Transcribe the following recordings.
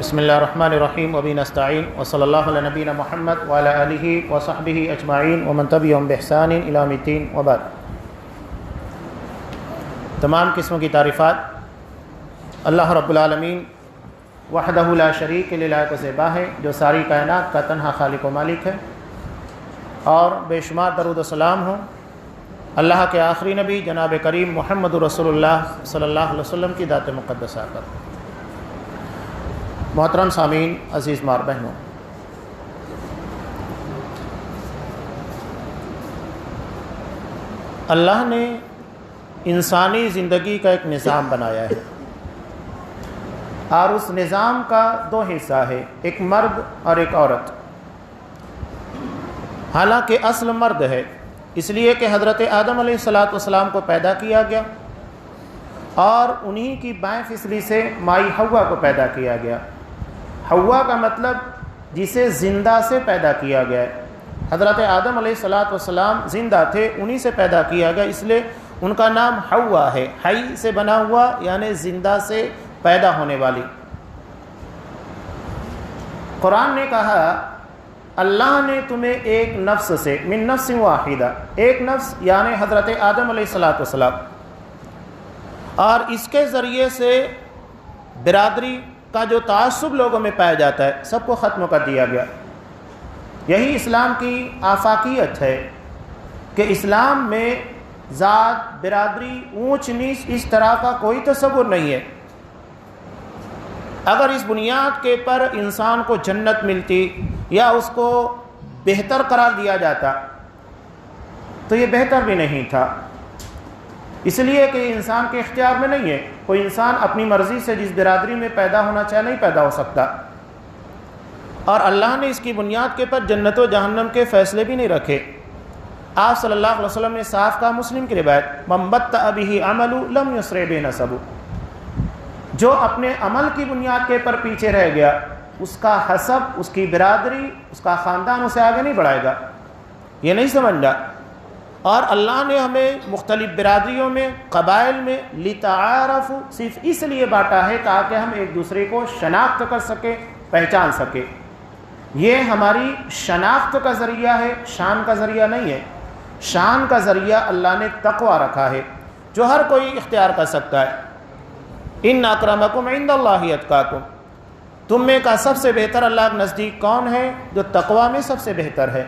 بسم اللہ الرحمن الرحیم وبہ نستعین وصلی اللہ علی نبینا محمد وعلی آلہ وصحبہ اجمعین ومن تبعہم بإحسان الی یوم الدین وبعد۔ تمام قسموں کی تعریفات اللہ رب العالمین وحدہ لا شریک للہ کو زیبا ہے، جو ساری کائنات کا تنہا خالق و مالک ہے، اور بے شمار درود و سلام ہوں اللہ کے آخری نبی جناب کریم محمد رسول اللہ صلی اللہ علیہ وسلم کی ذات مقدسہ پر۔ محترم سامعین، عزیز ماں بہنوں، اللہ نے انسانی زندگی کا ایک نظام بنایا ہے، اور اس نظام کا دو حصہ ہے، ایک مرد اور ایک عورت۔ حالانکہ اصل مرد ہے، اس لیے کہ حضرت آدم علیہ السلام کو پیدا کیا گیا، اور انہی کی بائیں فصلی سے مائی حوا کو پیدا کیا گیا۔ حوا کا مطلب جسے زندہ سے پیدا کیا گیا ہے۔ حضرت آدم علیہ السلام زندہ تھے، انہی سے پیدا کیا گیا، اس لیے ان کا نام حوا ہے، حی سے بنا ہوا یعنی زندہ سے پیدا ہونے والی۔ قرآن نے کہا اللہ نے تمہیں ایک نفس سے، من نفس واحدہ، ایک نفس یعنی حضرت آدم علیہ السلام، اور اس کے ذریعے سے برادری کا جو تعصب لوگوں میں پایا جاتا ہے سب کو ختم کر دیا گیا۔ یہی اسلام کی آفاقیت ہے کہ اسلام میں ذات، برادری، اونچ نیچ اس طرح کا کوئی تصور نہیں ہے۔ اگر اس بنیاد کے پر انسان کو جنت ملتی یا اس کو بہتر قرار دیا جاتا تو یہ بہتر بھی نہیں تھا، اس لیے کہ انسان کے اختیار میں نہیں ہے۔ کوئی انسان اپنی مرضی سے جس برادری میں پیدا ہونا چاہے نہیں پیدا ہو سکتا، اور اللہ نے اس کی بنیاد کے پر جنت و جہنم کے فیصلے بھی نہیں رکھے۔ آپ صلی اللہ علیہ وسلم نے صاف کہا، مسلم کی روایت، من بطأ بہ عمل لم یسرع بہ نسب، جو اپنے عمل کی بنیاد کے پر پیچھے رہ گیا اس کا حسب، اس کی برادری، اس کا خاندان اسے آگے نہیں بڑھائے گا۔ یہ نہیں سمجھا۔ اور اللہ نے ہمیں مختلف برادریوں میں، قبائل میں لتعارفوا صرف اس لیے بانٹا ہے تاکہ ہم ایک دوسرے کو شناخت کر سکیں، پہچان سکیں۔ یہ ہماری شناخت کا ذریعہ ہے، شان کا ذریعہ نہیں ہے۔ شان کا ذریعہ اللہ نے تقوی رکھا ہے، جو ہر کوئی اختیار کر سکتا ہے۔ ان اکرمکم عند اللہ اتقاکم، تم میں کا سب سے بہتر اللہ کے نزدیک کون ہے؟ جو تقوی میں سب سے بہتر ہے۔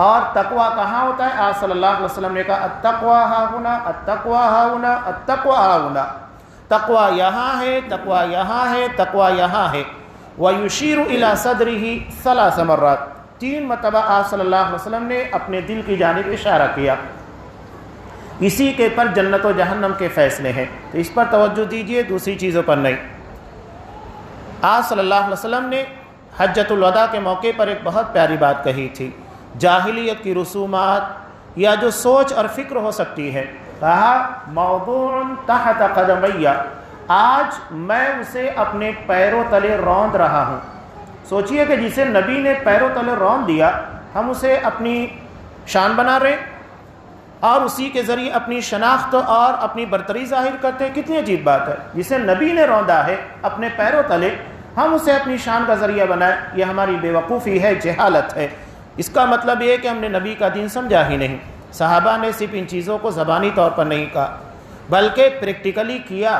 اور تقوی کہاں ہوتا ہے؟ آپ صلی اللہ علیہ وسلم نے کہا التقوی ہاہنا، التقوی ہاہنا، التقوی ہاہنا، تقوی یہاں ہے، تقوی یہاں ہے، تقوی یہاں ہے۔ وَيُشِيرُ إِلَى صَدْرِهِ 3 مرات، 3 مرتبہ آپ صلی اللہ علیہ وسلم نے اپنے دل کی جانب اشارہ کیا۔ اسی کے پر جنت و جہنم کے فیصلے ہیں، تو اس پر توجہ دیجئے، دوسری چیزوں پر نہیں۔ آپ صلی اللہ علیہ وسلم نے حجۃ الوداع کے موقع پر ایک بہت پیاری بات کہی تھی، جاہلیت کی رسومات یا جو سوچ اور فکر ہو سکتی ہے، کہا موضوع تحت قدمی، آج میں اسے اپنے پیروں تلے روند رہا ہوں۔ سوچئے کہ جسے نبی نے پیروں تلے روند دیا، ہم اسے اپنی شان بنا رہے ہیں اور اسی کے ذریعے اپنی شناخت اور اپنی برتری ظاہر کرتے ہیں۔ کتنی عجیب بات ہے، جسے نبی نے روندا ہے اپنے پیروں تلے، ہم اسے اپنی شان کا ذریعہ بنائیں۔ یہ ہماری بے وقوفی ہے، جہالت ہے۔ اس کا مطلب یہ ہے کہ ہم نے نبی کا دین سمجھا ہی نہیں۔ صحابہ نے صرف ان چیزوں کو زبانی طور پر نہیں کہا بلکہ پریکٹیکلی کیا۔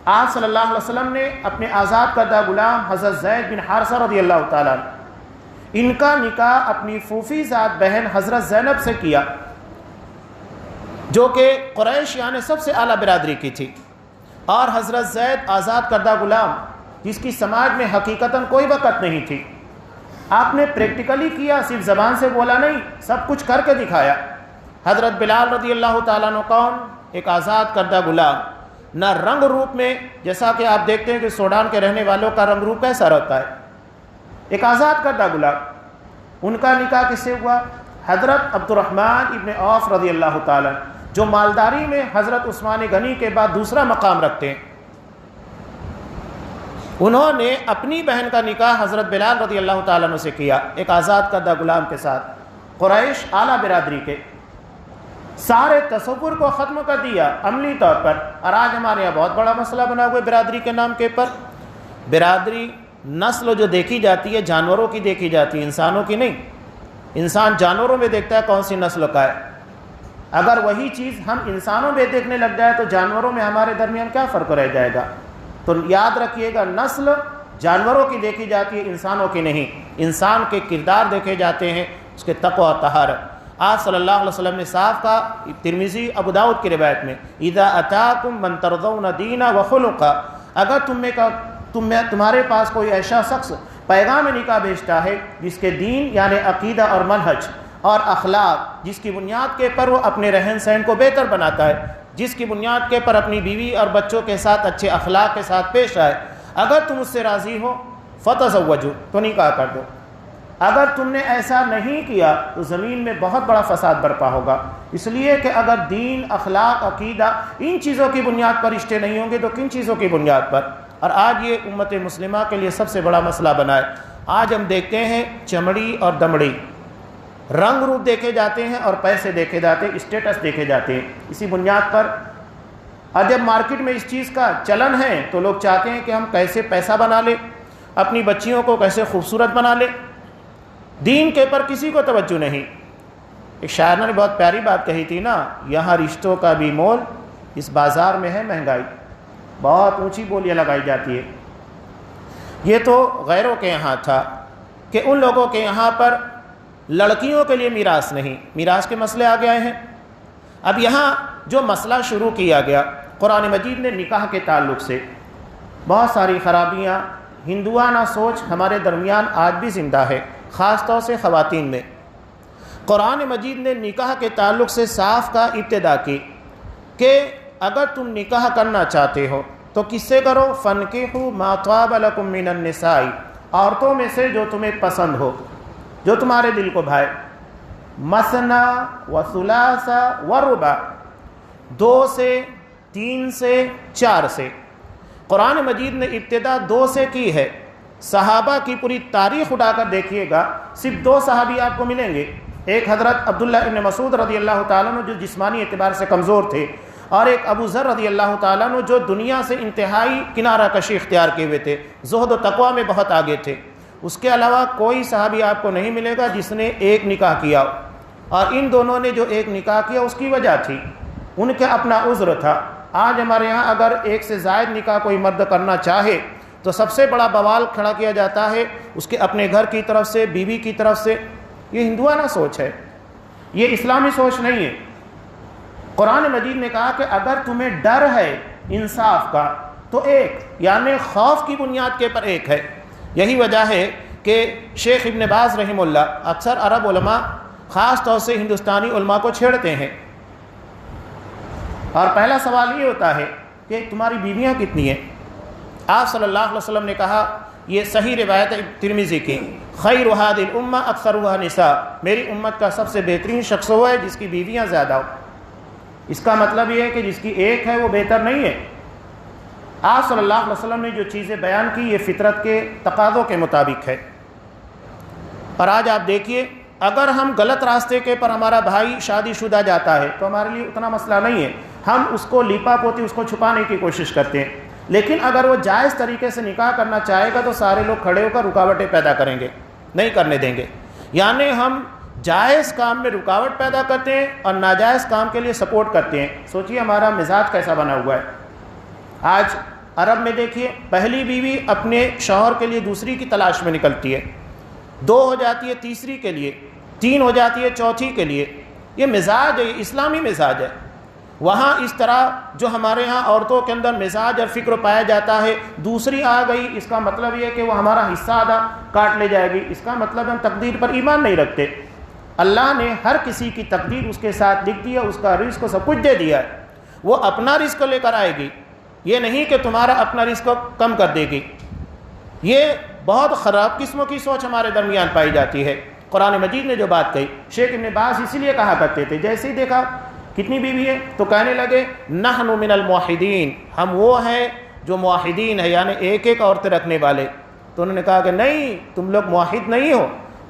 آپ صلی اللہ علیہ وسلم نے اپنے آزاد کردہ غلام حضرت زید بن حارثہ رضی اللہ تعالیٰ عنہ، ان کا نکاح اپنی پھوپھی ذات بہن حضرت زینب سے کیا، جو کہ قریش یعنی سب سے اعلیٰ برادری کی تھی، اور حضرت زید آزاد کردہ غلام جس کی سماج میں حقیقتاً کوئی وقت نہیں تھی۔ آپ نے پریکٹیکلی کیا، صرف زبان سے بولا نہیں، سب کچھ کر کے دکھایا۔ حضرت بلال رضی اللہ تعالیٰ عنہ کون؟ ایک آزاد کردہ غلام، نہ رنگ روپ میں، جیسا کہ آپ دیکھتے ہیں کہ سوڈان کے رہنے والوں کا رنگ روپ کیسا رہتا ہے، ایک آزاد کردہ غلام۔ ان کا نکاح کس سے ہوا؟ حضرت عبد الرحمن ابن عوف رضی اللہ تعالیٰ عنہ، جو مالداری میں حضرت عثمان غنی کے بعد دوسرا مقام رکھتے ہیں۔ انہوں نے اپنی بہن کا نکاح حضرت بلال رضی اللہ تعالیٰ عنہ سے کیا، ایک آزاد کردہ غلام کے ساتھ۔ قریش اعلیٰ برادری کے سارے تصور کو ختم کر دیا عملی طور پر، اور آج ہمارے یہاں بہت بڑا مسئلہ بنا ہوا ہے برادری کے نام کے پر۔ برادری نسل جو دیکھی جاتی ہے جانوروں کی دیکھی جاتی ہے، انسانوں کی نہیں۔ انسان جانوروں میں دیکھتا ہے کون سی نسل کا ہے، اگر وہی چیز ہم انسانوں میں دیکھنے لگ جائے تو جانوروں میں ہمارے درمیان کیا فرق رہ جائے گا؟ تو یاد رکھیے گا، نسل جانوروں کی دیکھی جاتی ہے، انسانوں کی نہیں۔ انسان کے کردار دیکھے جاتے ہیں، اس کے تقوی و طہارت۔ آپ صلی اللہ علیہ وسلم نے صاف کہا، ترمذی ابو داؤد کی روایت میں، اذا اتاکم من ترضون دینا وخلقا، اگر تمہارے پاس کوئی ایسا شخص پیغام نکاح بھیجتا ہے جس کے دین یعنی عقیدہ اور منہج اور اخلاق، جس کی بنیاد کے پر وہ اپنے رہن سہن کو بہتر بناتا ہے، جس کی بنیاد کے پر اپنی بیوی اور بچوں کے ساتھ اچھے اخلاق کے ساتھ پیش آئے، اگر تم اس سے راضی ہو فتزوجوا، تو نکاح کر دو۔ اگر تم نے ایسا نہیں کیا تو زمین میں بہت بڑا فساد برپا ہوگا، اس لیے کہ اگر دین، اخلاق، عقیدہ ان چیزوں کی بنیاد پر رشتے نہیں ہوں گے تو کن چیزوں کی بنیاد پر؟ اور آج یہ امت مسلمہ کے لیے سب سے بڑا مسئلہ بنا ہے۔ آج ہم دیکھتے ہیں چمڑی اور دمڑی، رنگ روپ دیکھے جاتے ہیں اور پیسے دیکھے جاتے ہیں، اسٹیٹس دیکھے جاتے ہیں، اسی بنیاد پر۔ اور جب مارکیٹ میں اس چیز کا چلن ہے تو لوگ چاہتے ہیں کہ ہم کیسے پیسہ بنا لیں، اپنی بچیوں کو کیسے خوبصورت بنا لیں، دین کے پر کسی کو توجہ نہیں۔ ایک شاعر نے بہت پیاری بات کہی تھی نا، یہاں رشتوں کا بھی مول، اس بازار میں ہے مہنگائی، بہت اونچی بولیاں لگائی جاتی ہے۔ یہ تو غیروں کے یہاں تھا کہ ان لوگوں کے یہاں پر لڑکیوں کے لیے میراث نہیں، میراث کے مسئلے آ گئے ہیں۔ اب یہاں جو مسئلہ شروع کیا گیا قرآن مجید نے نکاح کے تعلق سے، بہت ساری خرابیاں، ہندوانہ سوچ ہمارے درمیان آج بھی زندہ ہے، خاص طور سے خواتین میں۔ قرآن مجید نے نکاح کے تعلق سے صاف کا ابتدا کی کہ اگر تم نکاح کرنا چاہتے ہو تو کس سے کرو؟ فَانْكِحُوا مَا طَابَ لَكُم مِّنَ النِّسَاءِ، عورتوں میں سے جو تمہیں پسند ہو، جو تمہارے دل کو بھائے۔ مثنی وثلاث ورباع، 2 سے، 3 سے، 4 سے۔ قرآن مجید نے ابتدا 2 سے کی ہے۔ صحابہ کی پوری تاریخ اٹھا کر دیکھیے گا، صرف 2 صحابی آپ کو ملیں گے، ایک حضرت عبداللہ ابن مسعود رضی اللہ تعالیٰ عنہ جو جسمانی اعتبار سے کمزور تھے، اور ایک ابو ذر رضی اللہ تعالیٰ عنہ جو دنیا سے انتہائی کنارہ کشی اختیار کیے ہوئے تھے، زہد و تقوی میں بہت آگے تھے۔ اس کے علاوہ کوئی صحابی آپ کو نہیں ملے گا جس نے ایک نکاح کیا، اور ان دونوں نے جو ایک نکاح کیا اس کی وجہ تھی، ان کا اپنا عذر تھا۔ آج ہمارے ہاں اگر ایک سے زائد نکاح کوئی مرد کرنا چاہے تو سب سے بڑا بوال کھڑا کیا جاتا ہے اس کے اپنے گھر کی طرف سے، بیوی کی طرف سے۔ یہ ہندوانہ سوچ ہے، یہ اسلامی سوچ نہیں ہے۔ قرآن مجید نے کہا کہ اگر تمہیں ڈر ہے انصاف کا تو ایک، یعنی خوف کی بنیاد کے پر ایک ہے۔ یہی وجہ ہے کہ شیخ ابن باز رحمہ اللہ اکثر عرب علماء، خاص طور سے ہندوستانی علماء کو چھیڑتے ہیں، اور پہلا سوال یہ ہوتا ہے کہ تمہاری بیویاں کتنی ہیں؟ آپ صلی اللہ علیہ وسلم نے کہا، یہ صحیح روایت ہے ترمذی کی، خیر هذه الامہ اکثرها نساء، میری امت کا سب سے بہترین شخص وہ ہے جس کی بیویاں زیادہ ہو۔ اس کا مطلب یہ ہے کہ جس کی ایک ہے وہ بہتر نہیں ہے۔ آپ صلی اللہ علیہ وسلم نے جو چیزیں بیان کی یہ فطرت کے تقاضوں کے مطابق ہے۔ اور آج آپ دیکھیے، اگر ہم غلط راستے کے پر ہمارا بھائی شادی شدہ جاتا ہے تو ہمارے لیے اتنا مسئلہ نہیں ہے، ہم اس کو لیپا پوتی، اس کو چھپانے کی کوشش کرتے ہیں۔ لیکن اگر وہ جائز طریقے سے نکاح کرنا چاہے گا تو سارے لوگ کھڑے ہو کر رکاوٹیں پیدا کریں گے، نہیں کرنے دیں گے۔ یعنی ہم جائز کام میں رکاوٹ پیدا کرتے ہیں اور ناجائز کام کے لیے سپورٹ کرتے ہیں۔ سوچیے ہمارا مزاج کیسا بنا ہوا ہے۔ آج عرب میں دیکھیے، پہلی بیوی اپنے شوہر کے لیے دوسری کی تلاش میں نکلتی ہے، 2 ہو جاتی ہے تیسری کے لیے، 3 ہو جاتی ہے چوتھی کے لیے۔ یہ مزاج ہے، یہ اسلامی مزاج ہے۔ وہاں اس طرح جو ہمارے ہاں عورتوں کے اندر مزاج اور فکر پایا جاتا ہے، دوسری آ گئی اس کا مطلب یہ ہے کہ وہ ہمارا حصہ آدھا کاٹ لے جائے گی، اس کا مطلب ہم تقدیر پر ایمان نہیں رکھتے۔ اللہ نے ہر کسی کی تقدیر اس کے ساتھ لکھ دیا، اس کا رزق سب کچھ دے دیا ہے، وہ اپنا رزق لے کر آئے گی، یہ نہیں کہ تمہارا اپنا رزق کم کر دے گی۔ یہ بہت خراب قسموں کی سوچ ہمارے درمیان پائی جاتی ہے۔ قرآن مجید نے جو بات کہی، شیخ ابن باز اسی لیے کہا کرتے تھے، جیسے ہی دیکھا کتنی بیوی ہے تو کہنے لگے نحن من الموحدین، ہم وہ ہیں جو موحدین ہیں، یعنی ایک ایک عورتیں رکھنے والے۔ تو انہوں نے کہا کہ نہیں، تم لوگ موحد نہیں ہو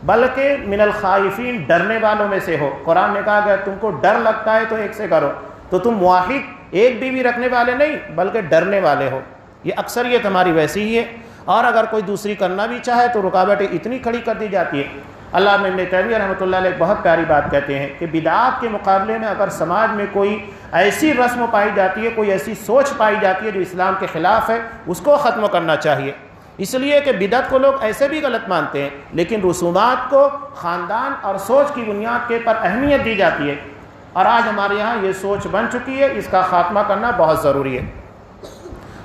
بلکہ من الخائفین، ڈرنے والوں میں سے ہو۔ قرآن نے کہا کہ تم کو ڈر لگتا ہے تو ایک سے کرو، تو تم موحد ایک بیوی رکھنے والے نہیں بلکہ ڈرنے والے ہو۔ یہ اکثریت ہماری ویسی ہی ہے۔ اور اگر کوئی دوسری کرنا بھی چاہے تو رکاوٹیں اتنی کھڑی کر دی جاتی ہے۔ علامہ ابن تیمیہ رحمۃ اللہ علیہ ایک بہت پیاری بات کہتے ہیں کہ بدعات کے مقابلے میں اگر سماج میں کوئی ایسی رسم پائی جاتی ہے، کوئی ایسی سوچ پائی جاتی ہے جو اسلام کے خلاف ہے، اس کو ختم کرنا چاہیے۔ اس لیے کہ بدعت کو لوگ ایسے بھی غلط مانتے ہیں، لیکن رسومات کو خاندان اور سوچ کی بنیاد کے پر اہمیت دی جاتی ہے، اور آج ہمارے یہاں یہ سوچ بن چکی ہے، اس کا خاتمہ کرنا بہت ضروری ہے۔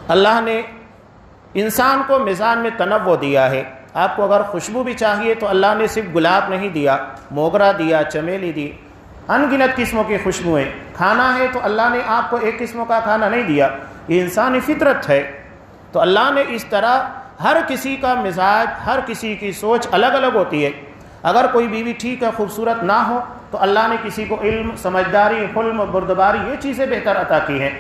اللہ نے انسان کو میزان میں تنوع دیا ہے۔ آپ کو اگر خوشبو بھی چاہیے تو اللہ نے صرف گلاب نہیں دیا، موگرا دیا، چمیلی دی، ان گنت قسموں کی خوشبوئیں۔ کھانا ہے تو اللہ نے آپ کو ایک قسم کا کھانا نہیں دیا، یہ انسانی فطرت ہے۔ تو اللہ نے اس طرح ہر کسی کا مزاج، ہر کسی کی سوچ الگ الگ ہوتی ہے۔ اگر کوئی بیوی ٹھیک ہے، خوبصورت نہ ہو، تو اللہ نے کسی کو علم، سمجھداری، حلم، بردباری، یہ چیزیں بہتر عطا کی ہیں۔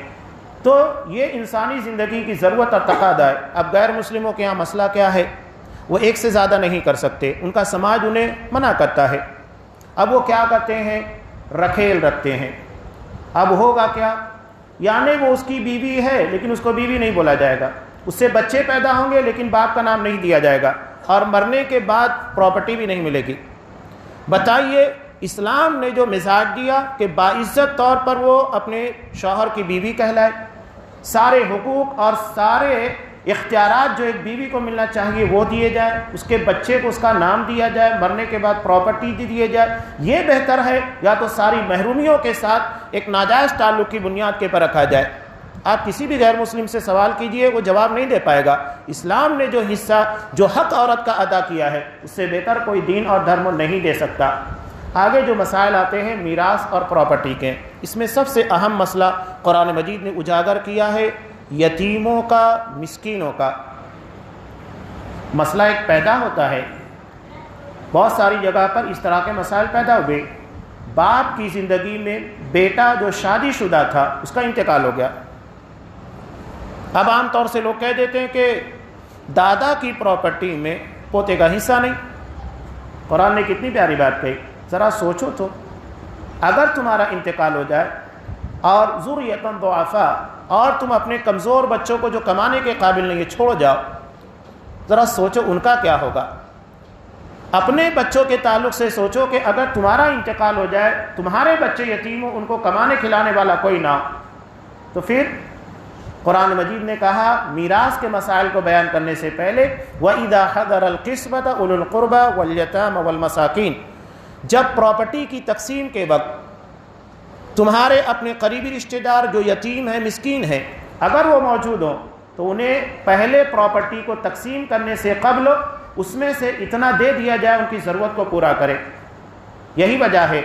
تو یہ انسانی زندگی کی ضرورت اور تقاضا ہے۔ اب غیر مسلموں کے یہاں مسئلہ کیا ہے؟ وہ ایک سے زیادہ نہیں کر سکتے، ان کا سماج انہیں منع کرتا ہے۔ اب وہ کیا کرتے ہیں؟ رکھیل رکھتے ہیں۔ اب ہوگا کیا؟ یعنی وہ اس کی بیوی ہے لیکن اس کو بیوی نہیں بولا جائے گا، اس سے بچے پیدا ہوں گے لیکن باپ کا نام نہیں دیا جائے گا، اور مرنے کے بعد پراپرٹی بھی نہیں ملے گی۔ بتائیے اسلام نے جو مزاج دیا کہ باعزت طور پر وہ اپنے شوہر کی بیوی کہلائے، سارے حقوق اور سارے اختیارات جو ایک بیوی کو ملنا چاہیے وہ دیے جائے، اس کے بچے کو اس کا نام دیا جائے، مرنے کے بعد پراپرٹی دیے جائے، یہ بہتر ہے یا تو ساری محرومیوں کے ساتھ ایک ناجائز تعلق کی بنیاد کے پر رکھا جائے؟ آپ کسی بھی غیر مسلم سے سوال کیجئے، وہ جواب نہیں دے پائے گا۔ اسلام نے جو حصہ، جو حق عورت کا ادا کیا ہے، اس سے بہتر کوئی دین اور دھرم نہیں دے سکتا۔ آگے جو مسائل آتے ہیں میراث اور پراپرٹی کے، اس میں سب سے اہم مسئلہ قرآن مجید نے اجاگر کیا ہے یتیموں کا، مسکینوں کا۔ مسئلہ ایک پیدا ہوتا ہے، بہت ساری جگہ پر اس طرح کے مسائل پیدا ہوئے۔ باپ کی زندگی میں بیٹا جو شادی شدہ تھا اس کا انتقال ہو گیا، اب عام طور سے لوگ کہہ دیتے ہیں کہ دادا کی پراپرٹی میں پوتے کا حصہ نہیں۔ قرآن نے کتنی پیاری بات کہی، ذرا سوچو تو، اگر تمہارا انتقال ہو جائے اور ذریۃ ضعفاء، اور تم اپنے کمزور بچوں کو جو کمانے کے قابل نہیں ہے چھوڑ جاؤ، ذرا سوچو ان کا کیا ہوگا۔ اپنے بچوں کے تعلق سے سوچو کہ اگر تمہارا انتقال ہو جائے، تمہارے بچے یتیم ہو، ان کو کمانے کھلانے والا کوئی نہ ہو، تو پھر قرآن مجید نے کہا میراث کے مسائل کو بیان کرنے سے پہلے وَإِذَا حَضَرَ الْقِسْمَةَ أُولُو الْقُرْبَى وَالْيَتَامَى وَالْمَسَاكِينَ، جب پراپرٹی کی تقسیم کے وقت تمہارے اپنے قریبی رشتہ دار جو یتیم ہیں، مسکین ہیں، اگر وہ موجود ہوں تو انہیں پہلے پراپرٹی کو تقسیم کرنے سے قبل اس میں سے اتنا دے دیا جائے، ان کی ضرورت کو پورا کرے۔ یہی وجہ ہے،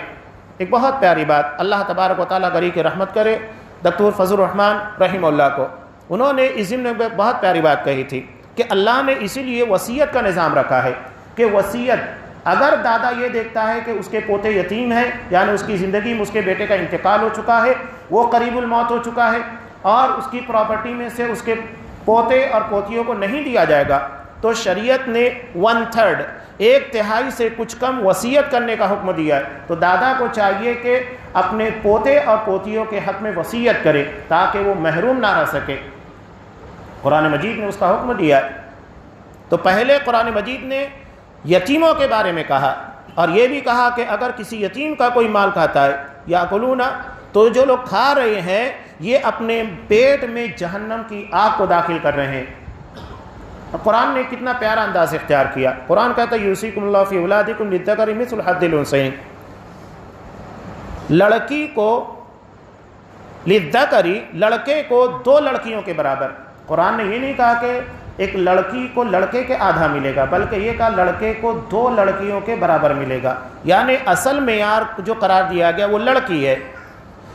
ایک بہت پیاری بات اللہ تبارک و تعالیٰ غری کی رحمت کرے دکتور فضل الرحمان رحمہ اللہ کو، انہوں نے اس ضمن میں بہت پیاری بات کہی تھی کہ اللہ نے اسی لیے وصیت کا نظام رکھا ہے کہ وصیت اگر دادا یہ دیکھتا ہے کہ اس کے پوتے یتیم ہیں، یعنی اس کی زندگی میں اس کے بیٹے کا انتقال ہو چکا ہے، وہ قریب الموت ہو چکا ہے، اور اس کی پراپرٹی میں سے اس کے پوتے اور پوتیوں کو نہیں دیا جائے گا، تو شریعت نے 1/3، 1/3 سے کچھ کم وصیت کرنے کا حکم دیا ہے۔ تو دادا کو چاہیے کہ اپنے پوتے اور پوتیوں کے حق میں وصیت کرے تاکہ وہ محروم نہ رہ سکے۔ قرآن مجید نے اس کا حکم دیا ہے۔ تو پہلے قرآن مجید نے یتیموں کے بارے میں کہا، اور یہ بھی کہا کہ اگر کسی یتیم کا کوئی مال کھاتا ہے یا کلونا، تو جو لوگ کھا رہے ہیں یہ اپنے پیٹ میں جہنم کی آگ کو داخل کر رہے ہیں۔ قرآن نے کتنا پیارا انداز اختیار کیا۔ قرآن کہتا ہے یوصیکم اللہ فی اولادکم للذکر مثل حظ الانثیین، لڑکی کو للذکری، لڑکے کو 2 لڑکیوں کے برابر۔ قرآن نے یہ نہیں کہا کہ ایک لڑکی کو لڑکے کے آدھا ملے گا، بلکہ یہ کہا لڑکے کو 2 لڑکیوں کے برابر ملے گا، یعنی اصل معیار جو قرار دیا گیا وہ لڑکی ہے۔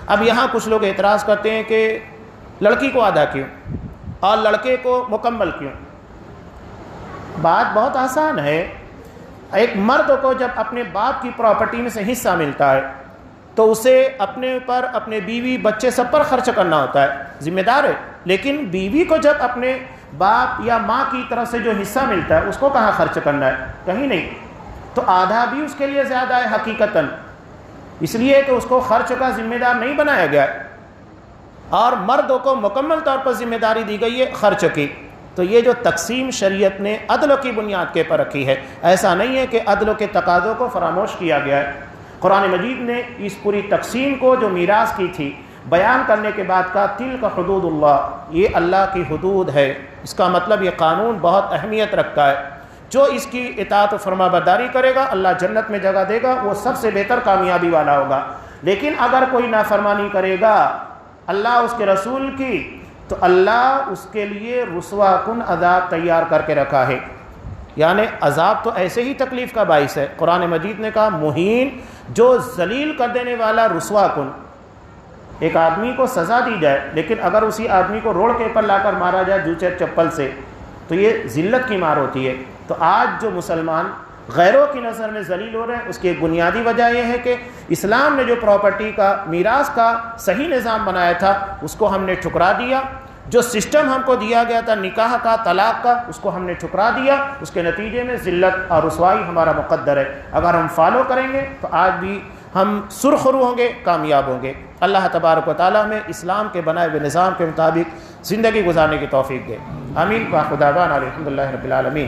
اب یہاں کچھ لوگ اعتراض کرتے ہیں کہ لڑکی کو آدھا کیوں اور لڑکے کو مکمل کیوں؟ بات بہت آسان ہے۔ ایک مرد کو جب اپنے باپ کی پراپرٹی میں سے حصہ ملتا ہے تو اسے اپنے اوپر، اپنے بیوی، بچے سب پر خرچ کرنا ہوتا ہے، ذمہ دار ہے۔ لیکن بیوی کو جب اپنے باپ یا ماں کی طرف سے جو حصہ ملتا ہے اس کو کہاں خرچ کرنا ہے؟ کہیں نہیں۔ تو آدھا بھی اس کے لیے زیادہ ہے حقیقتاً، اس لیے کہ اس کو خرچ کا ذمہ دار نہیں بنایا گیا ہے، اور مردوں کو مکمل طور پر ذمہ داری دی گئی ہے خرچ کی۔ تو یہ جو تقسیم شریعت نے عدل کی بنیاد کے پر رکھی ہے، ایسا نہیں ہے کہ عدل کے تقاضوں کو فراموش کیا گیا ہے۔ قرآن مجید نے اس پوری تقسیم کو جو میراث کی تھی بیان کرنے کے بعد کہا تلک حدود اللہ، یہ اللہ کی حدود ہے۔ اس کا مطلب یہ قانون بہت اہمیت رکھتا ہے، جو اس کی اطاعت و فرما برداری کرے گا اللہ جنت میں جگہ دے گا، وہ سب سے بہتر کامیابی والا ہوگا۔ لیکن اگر کوئی نافرمانی کرے گا اللہ اس کے رسول کی، تو اللہ اس کے لیے رسوا کن عذاب تیار کر کے رکھا ہے، یعنی عذاب تو ایسے ہی تکلیف کا باعث ہے۔ قرآن مجید نے کہا مہین، جو ذلیل کر دینے والا، رسوا کن۔ ایک آدمی کو سزا دی جائے لیکن اگر اسی آدمی کو روڑ کے اوپر لا کر مارا جائے جوتے چپل سے، تو یہ ذلت کی مار ہوتی ہے۔ تو آج جو مسلمان غیروں کی نظر میں ذلیل ہو رہے ہیں، اس کی ایک بنیادی وجہ یہ ہے کہ اسلام نے جو پراپرٹی کا، میراث کا صحیح نظام بنایا تھا، اس کو ہم نے ٹھکرا دیا۔ جو سسٹم ہم کو دیا گیا تھا نکاح کا، طلاق کا، اس کو ہم نے ٹھکرا دیا۔ اس کے نتیجے میں ذلت اور رسوائی ہمارا مقدر ہے۔ اگر ہم فالو کریں گے تو آج بھی ہم سرخرو ہوں گے، کامیاب ہوں گے۔ اللہ تبارک و تعالیٰ میں اسلام کے بنائے ہوئے نظام کے مطابق زندگی گزارنے کی توفیق دے۔ آمین۔ وآخر دعوانا الحمدللہ رب العالمین۔